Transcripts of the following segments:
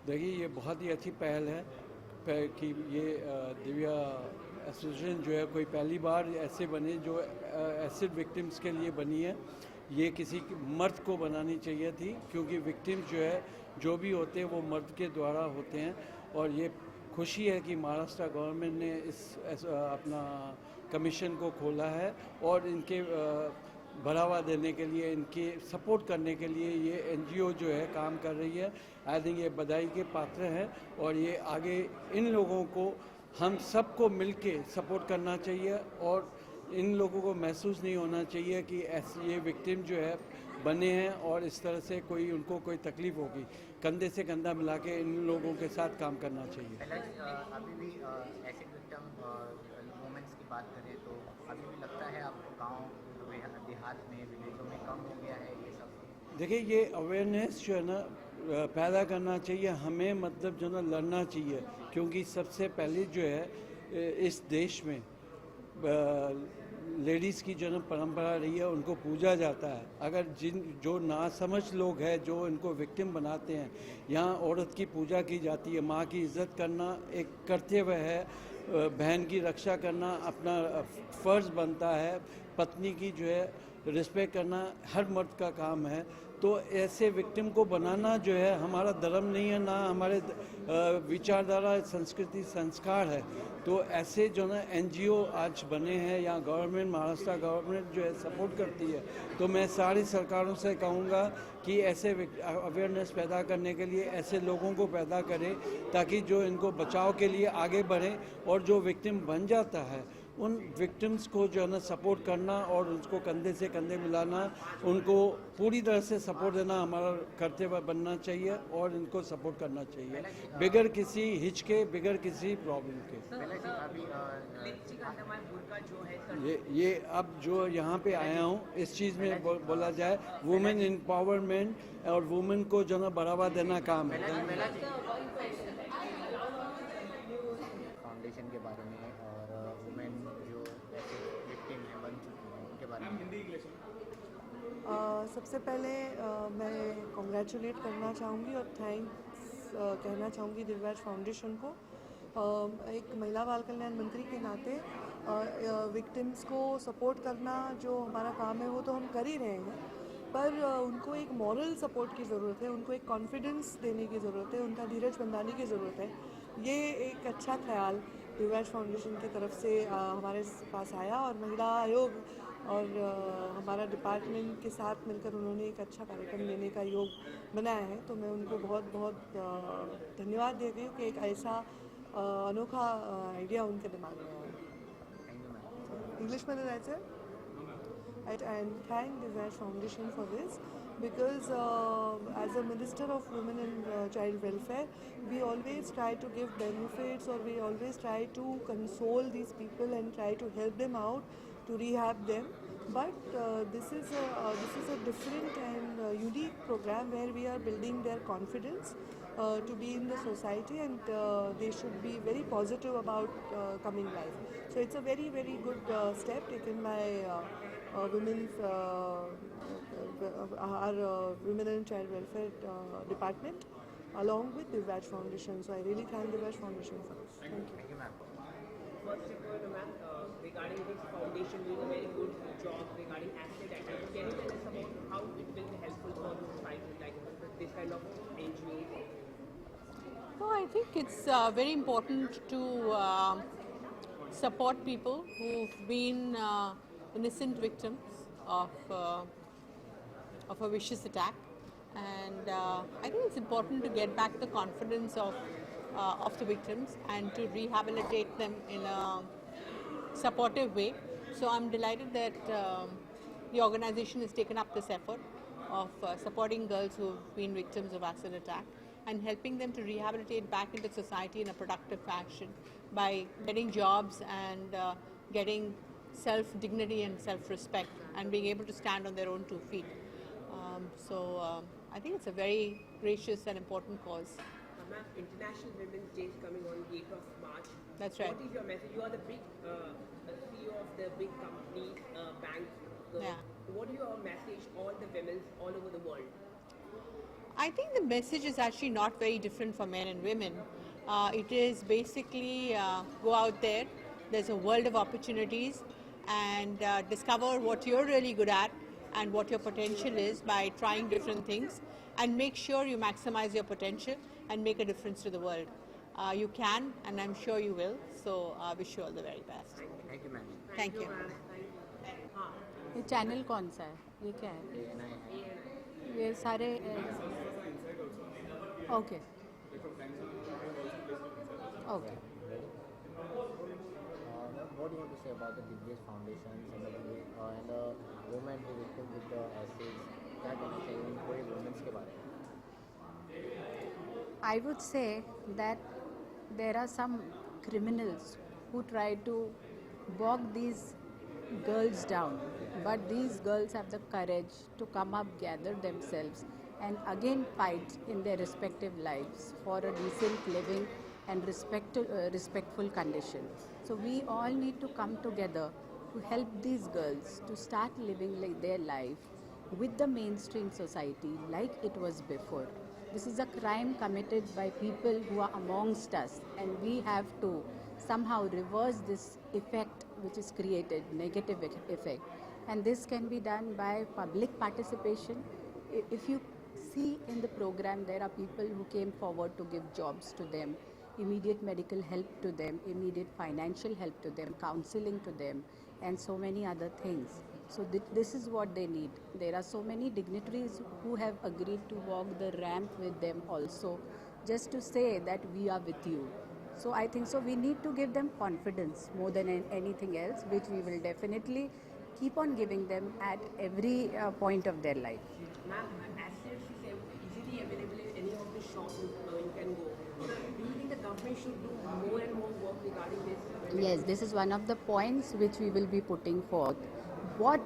देखिए ये बहुत ही अच्छी पहल है कि ये दिव्या एसोसिएशन जो है कोई पहली बार ऐसे बने जो एसिड विक्टिम्स के लिए बनी है। ये किसी मर्द को बनानी चाहिए थी क्योंकि विक्टिम्स जो है जो भी होते हैं वो मर्द के द्वारा होते हैं। और ये खुशी है कि महाराष्ट्र गवर्नमेंट ने अपना कमीशन को खोला है और इनके बढ़ावा देने के लिए, इनके सपोर्ट करने के लिए ये एनजीओ जो है काम कर रही है। आई थिंक ये बधाई के पात्र हैं और ये आगे इन लोगों को हम सबको मिलके सपोर्ट करना चाहिए और इन लोगों को महसूस नहीं होना चाहिए कि ऐसे ये विक्टिम जो है बने हैं और इस तरह से कोई उनको कोई तकलीफ होगी। कंधे से कंधा मिला के इन लोगों के साथ काम करना चाहिए। अभी भी एसिड विक्टिम वुमेन्स की बात करें तो अभी भी लगता है आपको गांव देहात में विलेजों में कम हो गया है ये सब? देखिए ये अवेयरनेस जो है ना पैदा करना चाहिए हमें, मतलब जो ना लड़ना चाहिए क्योंकि सबसे पहले जो है इस देश में लेडीज़ की जो परंपरा रही है उनको पूजा जाता है। अगर जो नासमझ लोग हैं जो इनको विक्टिम बनाते हैं, यहाँ औरत की पूजा की जाती है, माँ की इज्जत करना एक कर्तव्य है, बहन की रक्षा करना अपना फ़र्ज़ बनता है, पत्नी की जो है रिस्पेक्ट करना हर मर्द का काम है। तो ऐसे विक्टिम को बनाना जो है हमारा धर्म नहीं है, ना हमारे विचारधारा, संस्कृति, संस्कार है। तो ऐसे जो ना एनजीओ आज बने हैं या गवर्नमेंट, महाराष्ट्र गवर्नमेंट जो है सपोर्ट करती है। तो मैं सारी सरकारों से कहूँगा कि ऐसे अवेयरनेस पैदा करने के लिए ऐसे लोगों को पैदा करें ताकि जो इनको बचाव के लिए आगे बढ़ें और जो विक्टिम बन जाता है उन विक्टिम्स को जो है ना सपोर्ट करना और उसको कंधे से कंधे मिलाना, उनको पूरी तरह से सपोर्ट देना हमारा कर्तव्य बनना चाहिए और इनको सपोर्ट करना चाहिए बगैर किसी हिचके, बगैर किसी प्रॉब्लम के। ये अब जो यहाँ पे आया हूँ इस चीज़ में बोला जाए वुमेन एम्पावरमेंट और वुमेन को जो ना बढ़ावा देना काम है। फाउंडेशन के बारे में और वुमेन जो ऐसे विक्टिम है बन चुकी हैं उनके बारे में सबसे पहले मैं कॉन्ग्रेचुलेट करना चाहूँगी और थैंक्स कहना चाहूँगी दिव्याज फाउंडेशन को। एक महिला बाल कल्याण मंत्री के नाते विक्टिम्स को सपोर्ट करना जो हमारा काम है वो तो हम कर ही रहे हैं, पर उनको एक मॉरल सपोर्ट की ज़रूरत है, उनको एक कॉन्फिडेंस देने की ज़रूरत है, उनका धीरज बंधाने की ज़रूरत है। ये एक अच्छा ख्याल दिव्याज फाउंडेशन की तरफ से हमारे पास आया और महिला आयोग और हमारा डिपार्टमेंट के साथ मिलकर उन्होंने एक अच्छा कार्यक्रम लेने का योग बनाया है। तो मैं उनको बहुत बहुत धन्यवाद देती हूँ कि एक ऐसा अनोखा आइडिया उनके दिमाग में आया। इंग्लिश में जायचं आहे? And thank the Divyaj Foundation for this because as a Minister of Women and Child Welfare, we always try to give benefits or we always try to console these people and try to help them out to rehab them. But this is a different and unique program where we are building their confidence to be in the society and they should be very positive about coming life. So it's a very very good step taken by women's our women and child welfare department along with Divyaj Foundation. So I really thank Divyaj Foundation for this. Thank you. Thank you, ma'am. First of all, ma'am, regarding this foundation doing a very good job regarding acid attack, can you tell us about how it will be helpful for the society, like this kind of NGO? No, I think it's very important to support people who've been innocent victims of a vicious attack, and I think it's important to get back the confidence of the victims and to rehabilitate them in a supportive way. So I'm delighted that the organization has taken up this effort of supporting girls who've been victims of acid attack and helping them to rehabilitate back into society in a productive fashion by getting jobs and getting self-dignity and self-respect and being able to stand on their own 2 feet. So I think it's a very gracious and important cause. Ma'am, International Women's Day is coming on 8th of March. That's right. What is your message? You are the big CEO of the big company, bank. Yeah. What is your message all the women all over the world? I think the message is actually not very different for men and women. It is basically go out there, there's a world of opportunities, and discover what you're really good at and what your potential is by trying different things, and make sure you maximize your potential and make a difference to the world. You can, and I'm sure you will, so I wish you all the very best. Thank you ma'am. Thank you. ये channel कौन सा है? ये क्या है? ये सारे okay okay What do you want to say about the Divyesh Foundation and the women who victim with the acids? क्या कहना चाहिए उनको ये women's के बारे में? I would say that there are some criminals who try to bog these girls down, but these girls have the courage to come up, gather themselves, and again fight in their respective lives for a decent living and respectful condition. So we all need to come together to help these girls to start living like their life with the mainstream society like it was before. This is a crime committed by people who are amongst us, and we have to somehow reverse this effect which is created, negative effect. And this can be done by public participation. If you see in the program, there are people who came forward to give jobs to them, immediate medical help to them, immediate financial help to them, counseling to them, and so many other things. So this is what they need. There are so many dignitaries who have agreed to walk the ramp with them also, just to say that we are with you. So I think so we need to give them confidence more than anything else, which we will definitely keep on giving them at every point of their life. Ma'am, acids is easily available in any of the shops you can go. Do you think the government should do more and more work regarding this? Yes, this is one of the points which we will be putting forth. What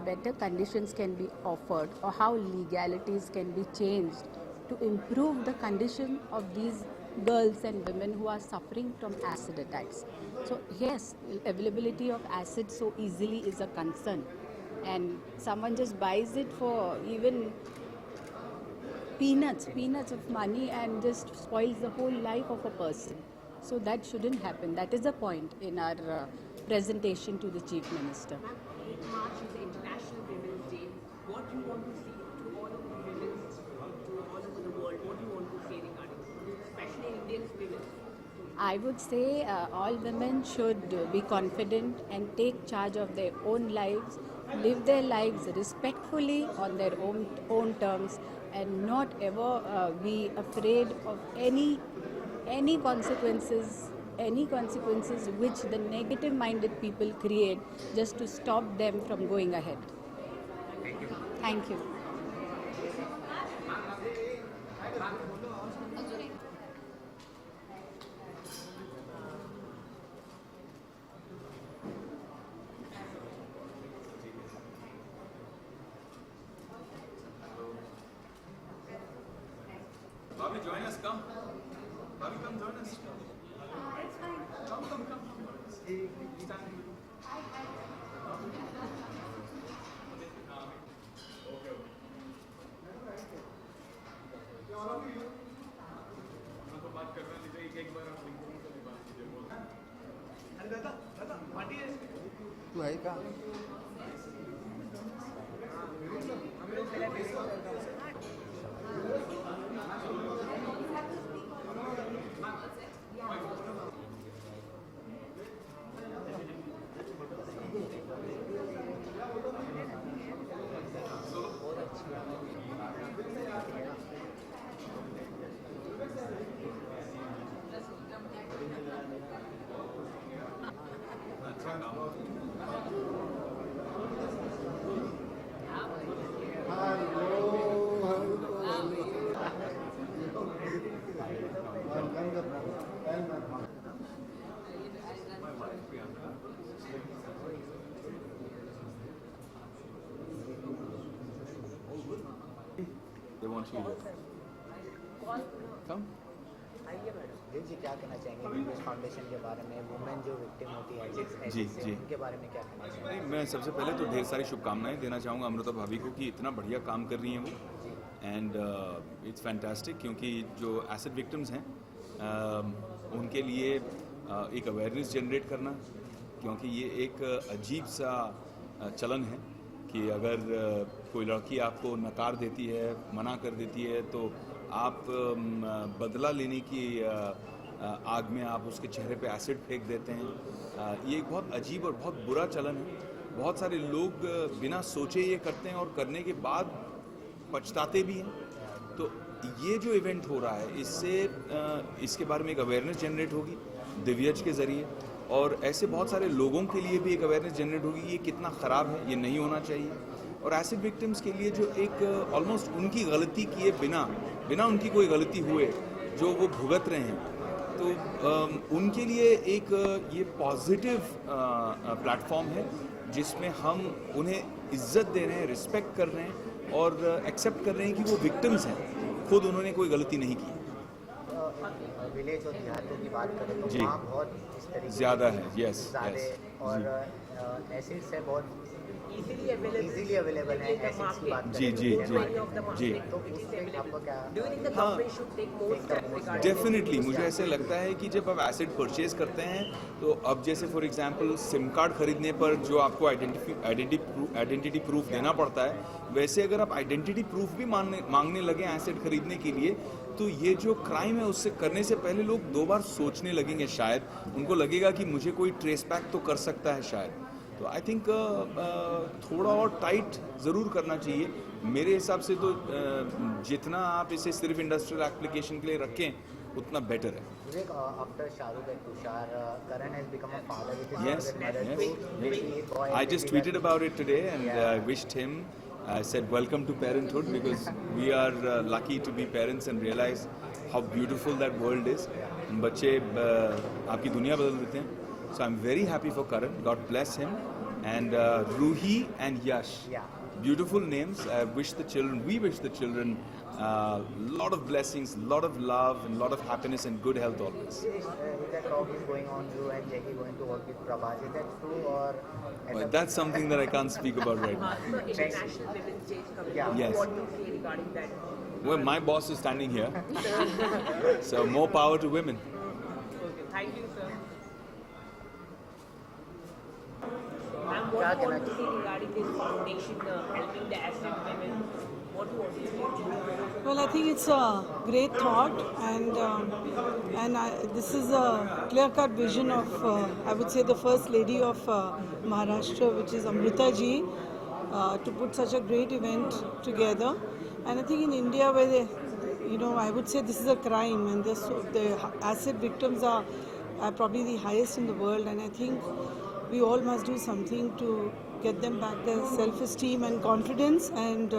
better conditions can be offered, or how legalities can be changed to improve the condition of these girls and women who are suffering from acid attacks. So yes, availability of acid so easily is a concern, and someone just buys it for even peanuts of money and just spoils the whole life of a person. So that shouldn't happen. That is the point in our presentation to the Chief Minister. Ma'am, 8 March is the International Women's Day. What do you want to see to all of the women to all over the world? What do you want to say regarding this, especially Indian women? I would say all women should be confident and take charge of their own lives, live their lives respectfully on their own terms, and not ever be afraid of any consequences which the negative minded people create just to stop them from going ahead. Thank you. Bobby, join us, come. Bobby, come join us. Come. तू है का They want you. Come. दिल जी क्या कहना चाहेंगे Divyesh foundation के बारे में, वुमेन जो विक्टिम होती है जी, जी। उनके बारे में क्या कहना चाहेंगे? नहीं, मैं सबसे पहले तो ढेर सारी शुभकामनाएं देना चाहूँगा अमृता भाभी को कि इतना बढ़िया काम कर रही हैं वो। एंड इट्स फैंटास्टिक, क्योंकि जो एसिड विक्टिम्स हैं उनके लिए एक अवेयरनेस जनरेट करना, क्योंकि ये एक अजीब सा चलन है कि अगर कोई लड़की आपको नकार देती है, मना कर देती है, तो आप बदला लेने की आग में आप उसके चेहरे पे एसिड फेंक देते हैं। ये एक बहुत अजीब और बहुत बुरा चलन है। बहुत सारे लोग बिना सोचे ये करते हैं और करने के बाद पछताते भी हैं। तो ये जो इवेंट हो रहा है, इससे इसके बारे में एक अवेयरनेस जनरेट होगी दिव्यज के ज़रिए, और ऐसे बहुत सारे लोगों के लिए भी एक अवेयरनेस जनरेट होगी ये कितना ख़राब है, ये नहीं होना चाहिए। और एसिड विक्टिम्स के लिए जो एक ऑलमोस्ट उनकी गलती किए बिना उनकी कोई गलती हुए जो वो भुगत रहे हैं, तो उनके लिए एक ये पॉजिटिव प्लेटफॉर्म है जिसमें हम उन्हें इज्जत दे रहे हैं, रिस्पेक्ट कर रहे हैं और एक्सेप्ट कर रहे हैं कि वो विक्टिम्स हैं, खुद उन्होंने कोई गलती नहीं की। विलेज और देहातों की बात करें तो जी। वहाँ बहुत इस तरीके ज़्यादा है, यस ज़्यादा और एसिड्स है बहुत easily available. इजीली अवेलेबल है। in the एसिड्स की market. बात जी, करें जी, तो जी, Many of the ji. market, तो it is उसमें available. आपको क्या Do you think the हाँ। government should take more Take the steps more regarding definitely मुझे ऐसे लगता है कि जब आप एसिड परचेज करते हैं, तो अब जैसे फॉर एग्जांपल सिम कार्ड खरीदने पर जो आपको आइडेंटिटी प्रूफ देना पड़ता है, वैसे अगर आप आइडेंटिटी प्रूफ भी मांगने लगे एसिड खरीदने के लिए, तो ये जो क्राइम है उससे करने से पहले लोग 2 बार सोचने लगेंगे। शायद उनको लगेगा कि मुझे कोई ट्रेस बैक तो कर सकता है शायद। तो आई थिंक थोड़ा और टाइट ज़रूर करना चाहिए मेरे हिसाब से। तो जितना आप इसे सिर्फ इंडस्ट्रियल एप्लीकेशन के लिए रखें उतना बेटर है। Vivek, after Shahrukh and Tushar, Karan has become a father with his Yes, mother yes, too. yes. Boy I just tweeted about it today and Yeah. wished him. I said welcome to parenthood, because we are lucky to be parents and realize how beautiful that world is. बच्चे आपकी दुनिया बदल देते हैं. So I'm very happy for Karan. God bless him. And Ruhi and Yash. Yeah. Beautiful names. I wish the children, we wish the children lot of blessings, lot of love and lot of happiness and good health always. Is that talk is going on, Dhruv and Jackie going to work with Prabhas? Is that true or? Well, that's something that I can't speak about right now. Mahatma International Women's Day is coming? Yeah. Yes. What do you say regarding that? Well, my boss is standing here. So more power to women. Okay, thank you, sir. Ma'am, क्या what do you कहना want to say regarding this foundation helping the acid women? What do you want to say? Well, I think it's a great thought, and this is a clear-cut vision of, I would say, the First Lady of Maharashtra, which is Amrita ji, to put such a great event together. And I think in India, where I would say this is a crime, and the acid victims are probably the highest in the world, and I think we all must do something to get them back their self-esteem and confidence and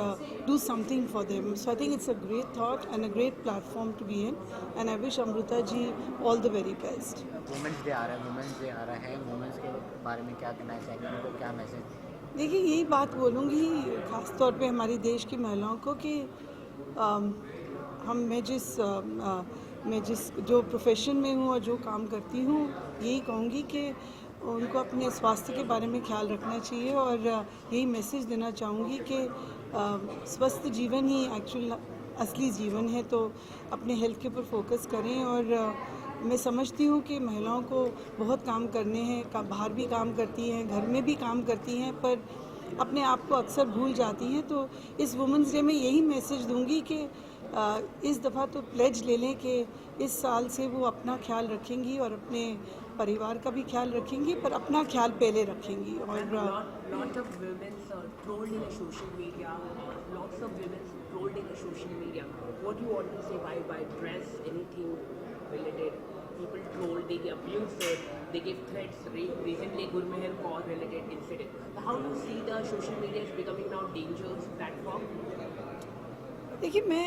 do something for them. So I think it's a great thought and a great platform to be in, and I wish Amrita ji all the very best. Women's Day आ रहा है, Women's के बारे में क्या कहना चाहेंगे, उनको क्या मैसेज? देखिए, यही बात बोलूँगी ख़ास तौर पे हमारी देश की महिलाओं को कि मैं जिस जो प्रोफेशन में हूँ और जो काम करती हूँ, यही कहूँगी कि उनको अपने स्वास्थ्य के बारे में ख्याल रखना चाहिए, और यही मैसेज देना चाहूँगी कि स्वस्थ जीवन ही एक्चुअल असली जीवन है। तो अपने हेल्थ के ऊपर फोकस करें, और मैं समझती हूँ कि महिलाओं को बहुत काम करने हैं, बाहर भी काम करती हैं, घर में भी काम करती हैं, पर अपने आप को अक्सर भूल जाती हैं। तो इस वुमेंस डे में यही मैसेज दूंगी कि इस दफ़ा तो प्लेज ले लें कि इस साल से वो अपना ख्याल रखेंगी और अपने परिवार का भी ख्याल रखेंगी, पर अपना ख्याल पहले रखेंगी। और Lot of women trolled in the social media. Lots of women trolled in the social media. What do you want to say? Why dress anything related? People trolled, they abused her, they gave threats. Recently, Gurmeher Kaur related incident. How do you see the social media is becoming now dangerous platform? देखिए, मैं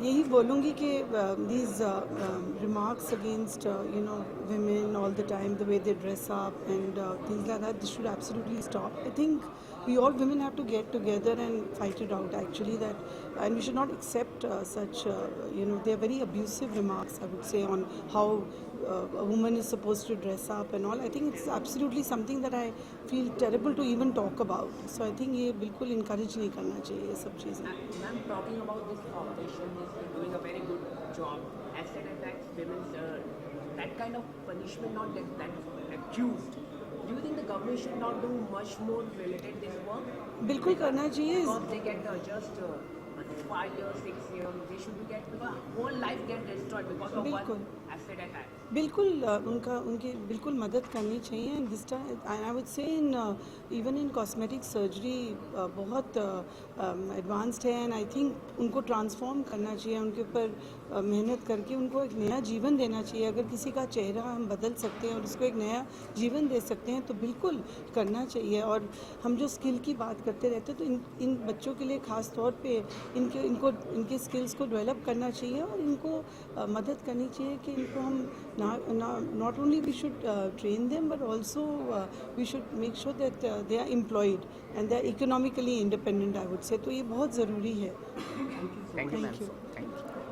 यही बोलूँगी कि these remarks against women all the time, the way they dress up and things like that. This should absolutely stop. I think we all women have to get together and fight it out actually, that, and we should not accept such they are very abusive remarks, I would say, on how a woman is supposed to dress up and all. I think it's absolutely something that I feel terrible to even talk about. So I think ये बिल्कुल encourage नहीं करना चाहिए ये सब चीज़ें. Ma'am, talking about this foundation is doing a very good job. Asset attacks women's that kind of punishment not that accused. Do you think the government should not do much more related this work? बिल्कुल करना चाहिए. Because they get just 5 years, 6 years, they should be get because whole life get destroyed because of बिल्कुल. one asset attack. बिल्कुल उनकी बिल्कुल मदद करनी चाहिए. And this time I would say even in cosmetic surgery बहुत एडवांस्ड है. And I think उनको ट्रांसफॉर्म करना चाहिए, उनके ऊपर मेहनत करके उनको एक नया जीवन देना चाहिए. अगर किसी का चेहरा हम बदल सकते हैं और उसको एक नया जीवन दे सकते हैं तो बिल्कुल करना चाहिए. और हम जो स्किल की बात करते रहते हैं तो इन बच्चों के लिए ख़ास तौर पे इनके स्किल्स को डेवलप करना चाहिए और इनको मदद करनी चाहिए कि इनको हम not only we should train them, but also we should make sure that they are employed and they are economically independent, I would say. तो ये बहुत ज़रूरी है. Thank you, ma'am. Thank you.